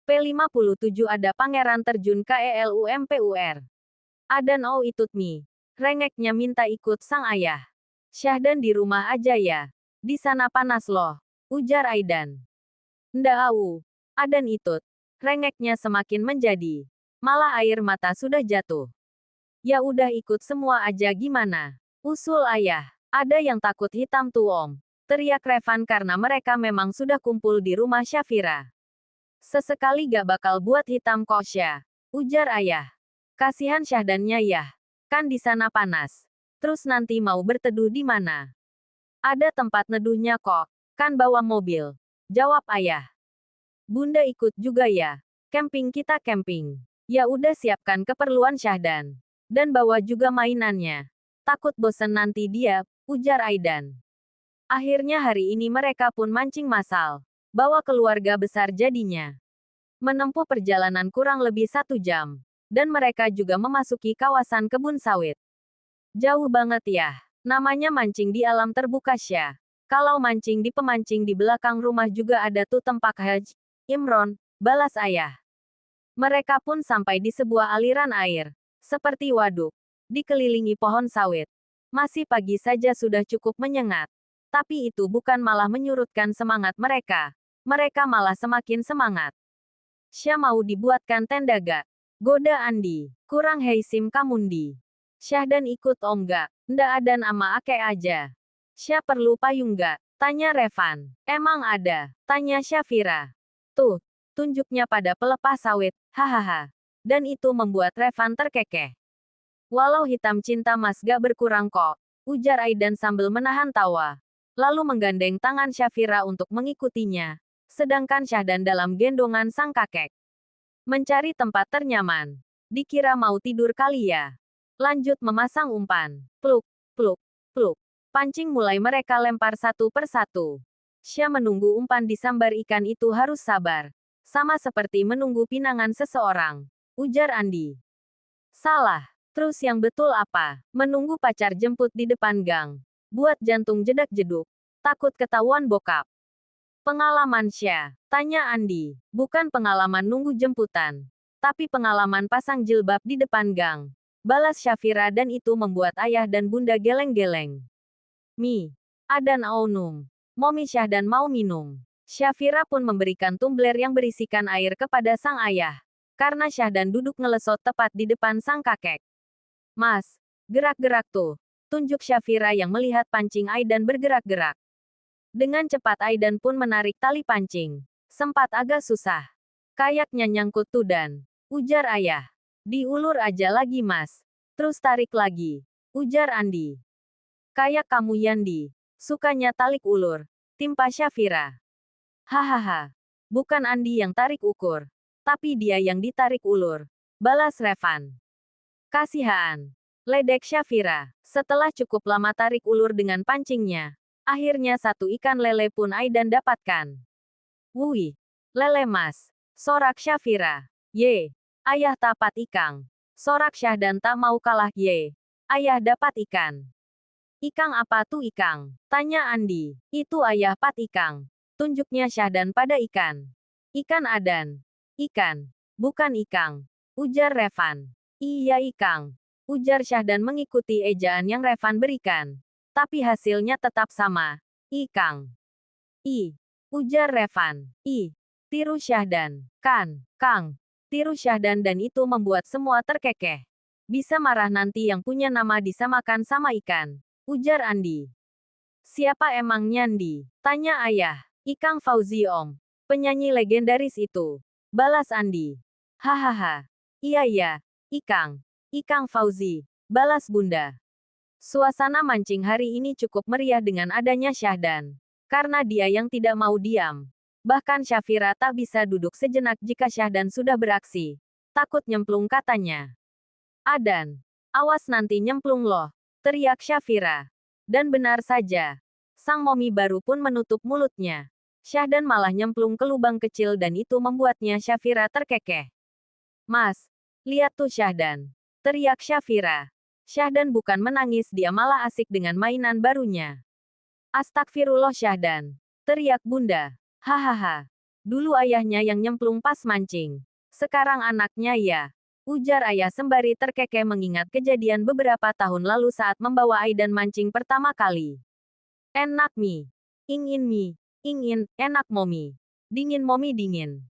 P57 ada pangeran terjun KELUMPUR. Adan oh itut mi. Rengeknya minta ikut sang ayah. Syahdan di rumah aja ya. Di sana panas loh. Ujar Aidan. Nda au. Adan itut. Rengeknya semakin menjadi. Malah air mata sudah jatuh. Ya udah ikut semua aja gimana. Usul ayah. Ada yang takut hitam tuh om. Teriak Revan karena mereka memang sudah kumpul di rumah Syafira. Sesekali gak bakal buat hitam kok Syah. Ujar ayah. Kasihan Syahdannya ya. Kan di sana panas. Terus nanti mau berteduh di mana? Ada tempat neduhnya kok. Kan bawa mobil. Jawab ayah. Bunda ikut juga ya. Camping kita camping. Ya udah siapkan keperluan Syahdan. Dan bawa juga mainannya. Takut bosen nanti dia, ujar Aidan. Akhirnya hari ini mereka pun mancing masal. Bawa keluarga besar jadinya. Menempuh perjalanan kurang lebih 1 jam. Dan mereka juga memasuki kawasan kebun sawit. Jauh banget ya. Namanya mancing di alam terbuka Syah. Kalau mancing di pemancing di belakang rumah juga ada tuh tempat Haj. Imron, balas ayah. Mereka pun sampai di sebuah aliran air. Seperti waduk. Dikelilingi pohon sawit. Masih pagi saja sudah cukup menyengat. Tapi itu bukan malah menyurutkan semangat mereka. Mereka malah semakin semangat. Syah mau dibuatkan tenda gak? Goda Andi. Kurang heisim kamundi. Syahdan ikut om gak? Nda adan ama ake aja. Syah perlu payung gak? Tanya Revan. Emang ada? Tanya Syafira. Tuh, tunjuknya pada pelepah sawit. Hahaha. Dan itu membuat Revan terkekeh. Walau hitam cinta mas gak berkurang kok. Ujar Aidan sambil menahan tawa. Lalu menggandeng tangan Syafira untuk mengikutinya. Sedangkan Syahdan dalam gendongan sang kakek. Mencari tempat ternyaman. Dikira mau tidur kali ya. Lanjut memasang umpan. Pluk, pluk, pluk. Pancing mulai mereka lempar satu persatu. Syah menunggu umpan disambar ikan itu harus sabar. Sama seperti menunggu pinangan seseorang. Ujar Andi. Salah. Terus yang betul apa? Menunggu pacar jemput di depan gang. Buat jantung jedak-jeduk. Takut ketahuan bokap. Pengalaman Syah. Tanya Andi. Bukan pengalaman nunggu jemputan. Tapi pengalaman pasang jilbab di depan gang. Balas Syafira dan itu membuat ayah dan bunda geleng-geleng. Mi. Adan aunum. Momi Syahdan mau minum. Syafira pun memberikan tumbler yang berisikan air kepada sang ayah. Karena Syahdan duduk ngelesot tepat di depan sang kakek. Mas. Gerak-gerak tuh. Tunjuk Syafira yang melihat pancing Aidan bergerak-gerak. Dengan cepat Aidan pun menarik tali pancing. Sempat agak susah. Kayaknya nyangkut tuh dan. Ujar ayah. Diulur aja lagi mas. Terus tarik lagi. Ujar Andi. Kayak kamu Yandi. Sukanya tarik ulur. Timpa Syafira. Hahaha. Bukan Andi yang tarik ukur. Tapi dia yang ditarik ulur. Balas Revan. Kasihan. Ledek Syafira. Setelah cukup lama tarik ulur dengan pancingnya. Akhirnya satu ikan lele pun Aidan dapatkan. Wui. Lele mas. Sorak Syafira. Ye. Ayah dapat ikan. Sorak Syahdan tak mau kalah ye. Ayah dapat ikan. Ikang apa tuh ikang? Tanya Andi. Itu ayah pat ikang. Tunjuknya Syahdan pada ikan. Ikan Adan. Ikan. Bukan ikang. Ujar Revan. Iya ikang. Ujar Syahdan mengikuti ejaan yang Revan berikan. Tapi hasilnya tetap sama. Ikang. I. Ujar Revan. I. Tiru Syahdan. Kan. Kang. Tiru Syahdan dan itu membuat semua terkekeh. Bisa marah nanti yang punya nama disamakan sama ikan. Ujar Andi. Siapa emang Nyandi? Tanya ayah. Ikang Fauzi om. Penyanyi legendaris itu. Balas Andi. Hahaha. Iya ya. Ikang. Ikang Fauzi. Balas bunda. Suasana mancing hari ini cukup meriah dengan adanya Syahdan. Karena dia yang tidak mau diam. Bahkan Syafira tak bisa duduk sejenak jika Syahdan sudah beraksi. Takut nyemplung katanya. Adan. Awas nanti nyemplung loh. Teriak Syafira. Dan benar saja. Sang momi baru pun menutup mulutnya. Syahdan malah nyemplung ke lubang kecil dan itu membuatnya Syafira terkekeh. Mas. Lihat tuh Syahdan. Teriak Syafira. Syahdan bukan menangis dia malah asik dengan mainan barunya. Astagfirullah Syahdan. Teriak bunda. Hahaha. Dulu ayahnya yang nyemplung pas mancing. Sekarang anaknya ya. Ujar ayah sembari terkekeh mengingat kejadian beberapa tahun lalu saat membawa Aidan mancing pertama kali. Enak mi. Ingin mi. Ingin, enak momi. Dingin momi dingin.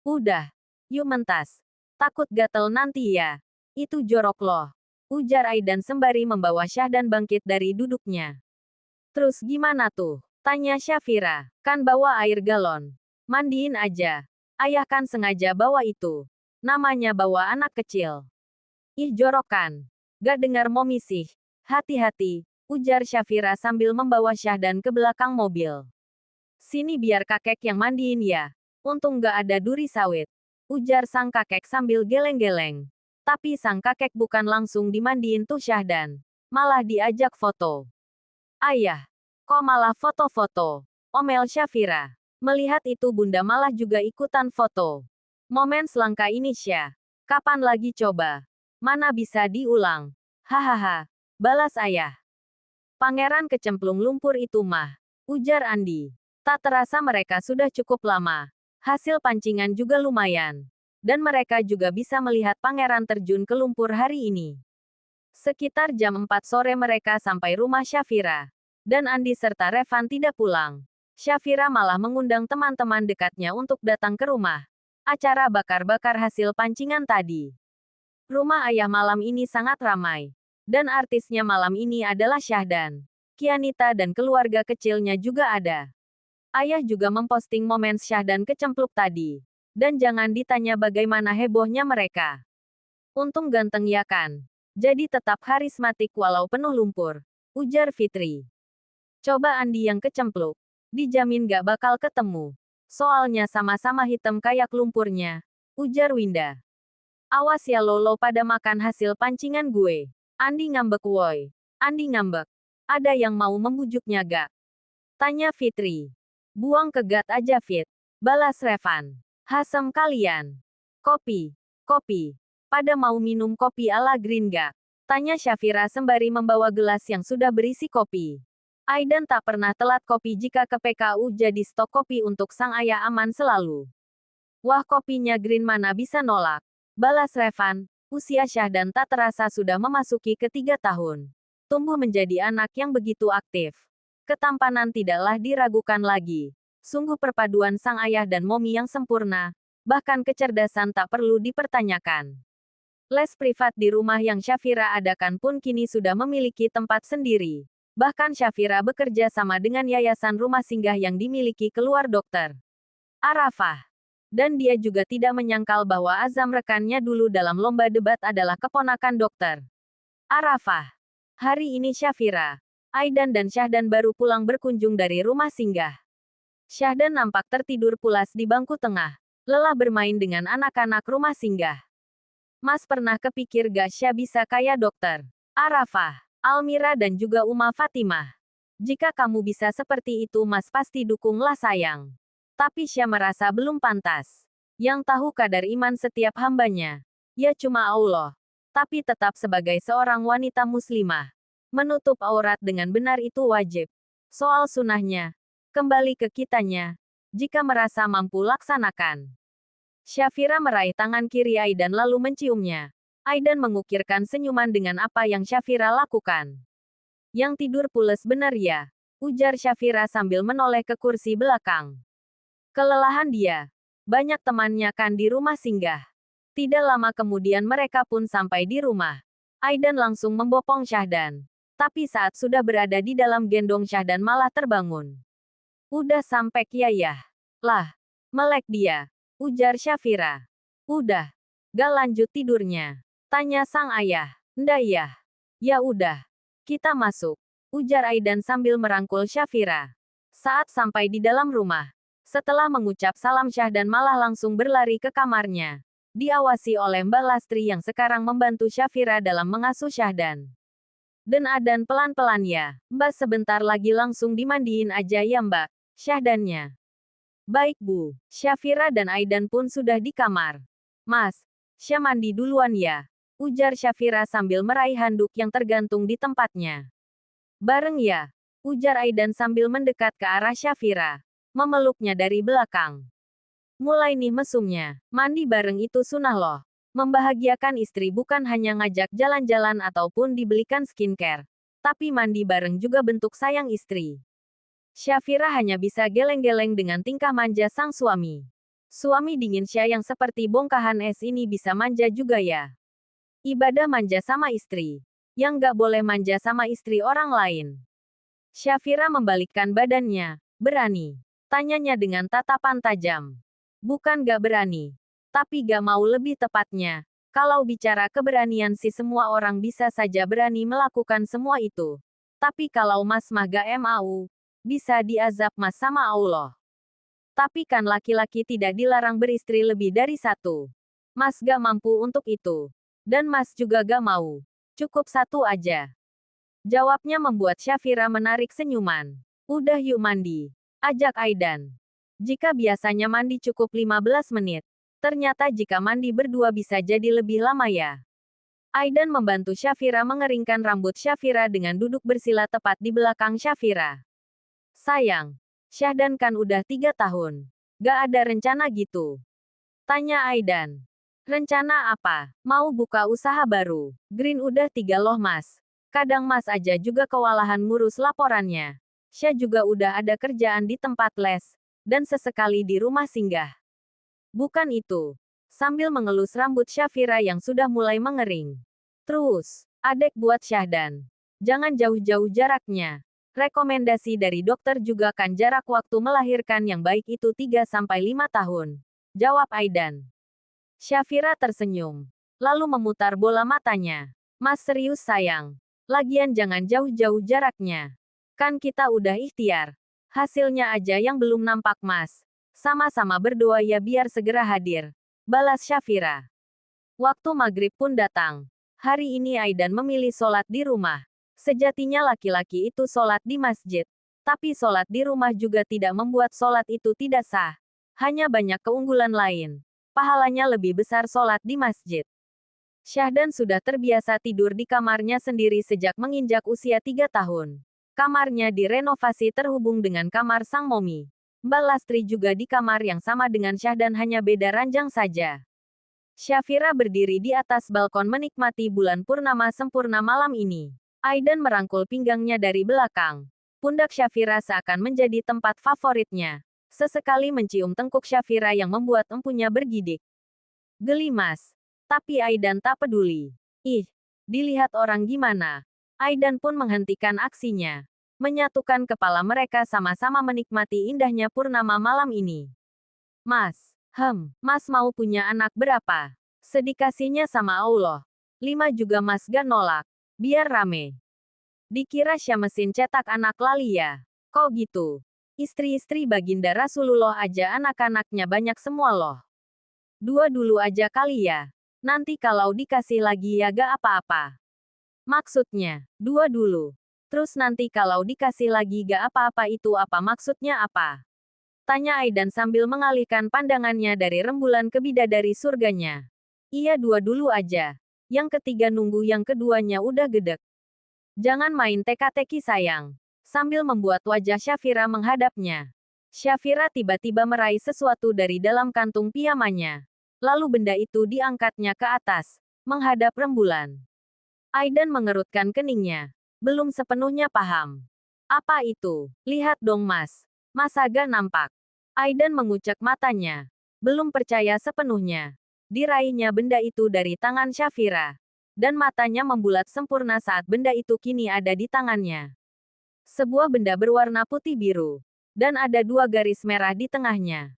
Udah. Yuk mentas. Takut gatel nanti ya. Itu jorok loh. Ujar Aidan sembari membawa Syahdan bangkit dari duduknya. Terus gimana tuh? Tanya Syafira. Kan bawa air galon. Mandiin aja. Ayah kan sengaja bawa itu. Namanya bawa anak kecil. Ih jorok kan. Gak dengar momi sih. Hati-hati. Ujar Syafira sambil membawa Syahdan ke belakang mobil. Sini biar kakek yang mandiin ya. Untung gak ada duri sawit. Ujar sang kakek sambil geleng-geleng. Tapi sang kakek bukan langsung dimandiin tuh Syahdan. Malah diajak foto. Ayah, kok malah foto-foto? Omel Syafira. Melihat itu bunda malah juga ikutan foto. Momen selangka ini Syah. Kapan lagi coba? Mana bisa diulang? Hahaha. Balas ayah. Pangeran kecemplung lumpur itu mah. Ujar Andi. Tak terasa mereka sudah cukup lama. Hasil pancingan juga lumayan. Dan mereka juga bisa melihat pangeran terjun ke lumpur hari ini. Sekitar jam 4 sore mereka sampai rumah Syafira. Dan Andi serta Revan tidak pulang. Syafira malah mengundang teman-teman dekatnya untuk datang ke rumah. Acara bakar-bakar hasil pancingan tadi. Rumah ayah malam ini sangat ramai. Dan artisnya malam ini adalah Syahdan. Kianita dan keluarga kecilnya juga ada. Ayah juga memposting momen Syahdan kecempluk tadi. Dan jangan ditanya bagaimana hebohnya mereka. Untung ganteng ya kan? Jadi tetap karismatik walau penuh lumpur. Ujar Fitri. Coba Andi yang kecempluk. Dijamin gak bakal ketemu. Soalnya sama-sama hitam kayak lumpurnya. Ujar Winda. Awas ya Lolo pada makan hasil pancingan gue. Andi ngambek woi. Andi ngambek. Ada yang mau membujuknya gak? Tanya Fitri. Buang ke gat aja Fit. Balas Revan. Hasem kalian. Kopi. Kopi. Pada mau minum kopi ala green gak? Tanya Syafira sembari membawa gelas yang sudah berisi kopi. Aidan tak pernah telat kopi jika ke PKU jadi stok kopi untuk sang ayah aman selalu. Wah kopinya green mana bisa nolak. Balas Revan. Usia Syahdan tak terasa sudah memasuki ke-3 tahun. Tumbuh menjadi anak yang begitu aktif. Ketampanan tidaklah diragukan lagi. Sungguh perpaduan sang ayah dan momi yang sempurna. Bahkan kecerdasan tak perlu dipertanyakan. Les privat di rumah yang Syafira adakan pun kini sudah memiliki tempat sendiri. Bahkan Syafira bekerja sama dengan yayasan rumah singgah yang dimiliki keluar dokter Arafah. Dan dia juga tidak menyangkal bahwa Azam rekannya dulu dalam lomba debat adalah keponakan dokter Arafah. Hari ini Syafira, Aidan dan Syahdan baru pulang berkunjung dari rumah singgah. Syahdan nampak tertidur pulas di bangku tengah, lelah bermain dengan anak-anak rumah singgah. Mas pernah kepikir gak Syah bisa kayak dokter Arafah, Almira dan juga Uma Fatimah? Jika kamu bisa seperti itu Mas pasti dukunglah sayang. Tapi Syah merasa belum pantas. Yang tahu kadar iman setiap hambanya. Ya cuma Allah. Tapi tetap sebagai seorang wanita muslimah. Menutup aurat dengan benar itu wajib. Soal sunahnya. Kembali ke kitanya. Jika merasa mampu laksanakan. Syafira meraih tangan kiri Aidan lalu menciumnya. Aidan mengukirkan senyuman dengan apa yang Syafira lakukan. Yang tidur pules benar ya. Ujar Syafira sambil menoleh ke kursi belakang. Kelelahan dia. Banyak temannya kan di rumah singgah. Tidak lama kemudian mereka pun sampai di rumah. Aidan langsung membopong Syahdan. Tapi saat sudah berada di dalam gendong Syahdan malah terbangun. Udah sampai Kiayah. Lah. Melek dia. Ujar Syafira. Udah. Gak lanjut tidurnya. Tanya sang ayah. Ndak ya. Ya udah. Kita masuk. Ujar Aidan sambil merangkul Syafira. Saat sampai di dalam rumah. Setelah mengucap salam Syahdan malah langsung berlari ke kamarnya. Diawasi oleh Mbak Lastri yang sekarang membantu Syafira dalam mengasuh Syahdan. Dan Adan pelan-pelan ya. Mbak sebentar lagi langsung dimandiin aja ya Mbak. Syahdannya. Baik Bu. Syafira dan Aidan pun sudah di kamar. Mas, Syah mandi duluan ya. Ujar Syafira sambil meraih handuk yang tergantung di tempatnya. Bareng ya. Ujar Aidan sambil mendekat ke arah Syafira. Memeluknya dari belakang. Mulai nih mesumnya. Mandi bareng itu sunnah loh. Membahagiakan istri bukan hanya ngajak jalan-jalan ataupun dibelikan skincare. Tapi mandi bareng juga bentuk sayang istri. Syafira hanya bisa geleng-geleng dengan tingkah manja sang suami. Suami dingin Syah yang seperti bongkahan es ini bisa manja juga ya. Ibadah manja sama istri. Yang gak boleh manja sama istri orang lain. Syafira membalikkan badannya. Berani? Tanyanya dengan tatapan tajam. Bukan gak berani. Tapi gak mau lebih tepatnya. Kalau bicara keberanian sih semua orang bisa saja berani melakukan semua itu. Tapi kalau Mas mah gak mau, bisa diazab Mas sama Allah. Tapi kan laki-laki tidak dilarang beristri lebih dari satu. Mas gak mampu untuk itu. Dan Mas juga gak mau. Cukup satu aja. Jawabnya membuat Syafira menarik senyuman. Udah yuk mandi. Ajak Aidan. Jika biasanya mandi cukup 15 menit. Ternyata jika mandi berdua bisa jadi lebih lama ya. Aidan membantu Syafira mengeringkan rambut Syafira dengan duduk bersila tepat di belakang Syafira. Sayang, Syahdan kan udah 3 tahun. Gak ada rencana gitu? Tanya Aidan. Rencana apa? Mau buka usaha baru. Green udah 3 loh Mas. Kadang Mas aja juga kewalahan ngurus laporannya. Syah juga udah ada kerjaan di tempat les. Dan sesekali di rumah singgah. Bukan itu. Sambil mengelus rambut Syafira yang sudah mulai mengering. Terus, adek buat Syahdan. Jangan jauh-jauh jaraknya. Rekomendasi dari dokter juga kan jarak waktu melahirkan yang baik itu 3-5 tahun. Jawab Aidan. Syafira tersenyum. Lalu memutar bola matanya. Mas serius sayang. Lagian jangan jauh-jauh jaraknya. Kan kita udah ikhtiar. Hasilnya aja yang belum nampak Mas. Sama-sama berdoa ya biar segera hadir. Balas Syafira. Waktu maghrib pun datang. Hari ini Aidan memilih sholat di rumah. Sejatinya laki-laki itu sholat di masjid. Tapi sholat di rumah juga tidak membuat sholat itu tidak sah. Hanya banyak keunggulan lain. Pahalanya lebih besar sholat di masjid. Syahdan sudah terbiasa tidur di kamarnya sendiri sejak menginjak usia 3 tahun. Kamarnya direnovasi terhubung dengan kamar sang momi. Mbak Lastri juga di kamar yang sama dengan Syahdan hanya beda ranjang saja. Syafira berdiri di atas balkon menikmati bulan purnama sempurna malam ini. Aidan merangkul pinggangnya dari belakang. Pundak Syafira seakan menjadi tempat favoritnya. Sesekali mencium tengkuk Syafira yang membuat empunya bergidik. Geli Mas. Tapi Aidan tak peduli. Ih, dilihat orang gimana. Aidan pun menghentikan aksinya. Menyatukan kepala mereka sama-sama menikmati indahnya purnama malam ini. Mas, Mas mau punya anak berapa? Sedikasihnya sama Allah. 5 juga Mas gak nolak. Biar rame. Dikira Syah mesin cetak anak lali ya. Kok gitu? Istri-istri baginda Rasulullah aja anak-anaknya banyak semua loh. 2 dulu aja kali ya. Nanti kalau dikasih lagi ya gak apa-apa. Maksudnya, 2 dulu. Terus nanti kalau dikasih lagi gak apa-apa itu apa maksudnya apa? Tanya Aidan sambil mengalihkan pandangannya dari rembulan ke bidadari surganya. Iya 2 dulu aja. Yang ketiga nunggu yang keduanya udah gedek. Jangan main teka-teki sayang. Sambil membuat wajah Syafira menghadapnya. Syafira tiba-tiba meraih sesuatu dari dalam kantung piyamanya. Lalu benda itu diangkatnya ke atas, menghadap rembulan. Aidan mengerutkan keningnya. Belum sepenuhnya paham. Apa itu? Lihat dong Mas. Masa gak nampak? Aidan mengucek matanya. Belum percaya sepenuhnya. Diraihnya benda itu dari tangan Syafira. Dan matanya membulat sempurna saat benda itu kini ada di tangannya. Sebuah benda berwarna putih biru. Dan ada 2 garis merah di tengahnya.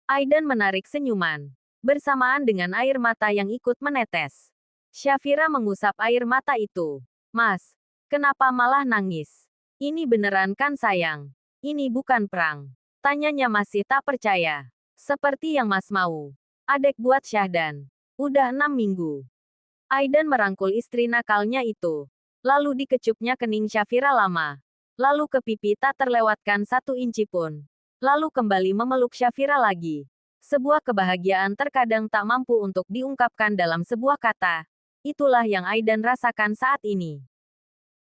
Aidan menarik senyuman. Bersamaan dengan air mata yang ikut menetes. Syafira mengusap air mata itu. Mas, kenapa malah nangis? Ini beneran kan sayang? Ini bukan perang. Tanyanya masih tak percaya. Seperti yang Mas mau. Adek buat Syahdan. Udah 6 minggu. Aidan merangkul istri nakalnya itu. Lalu dikecupnya kening Syafira lama. Lalu ke pipi tak terlewatkan 1 inci pun. Lalu kembali memeluk Syafira lagi. Sebuah kebahagiaan terkadang tak mampu untuk diungkapkan dalam sebuah kata. Itulah yang Aidan rasakan saat ini.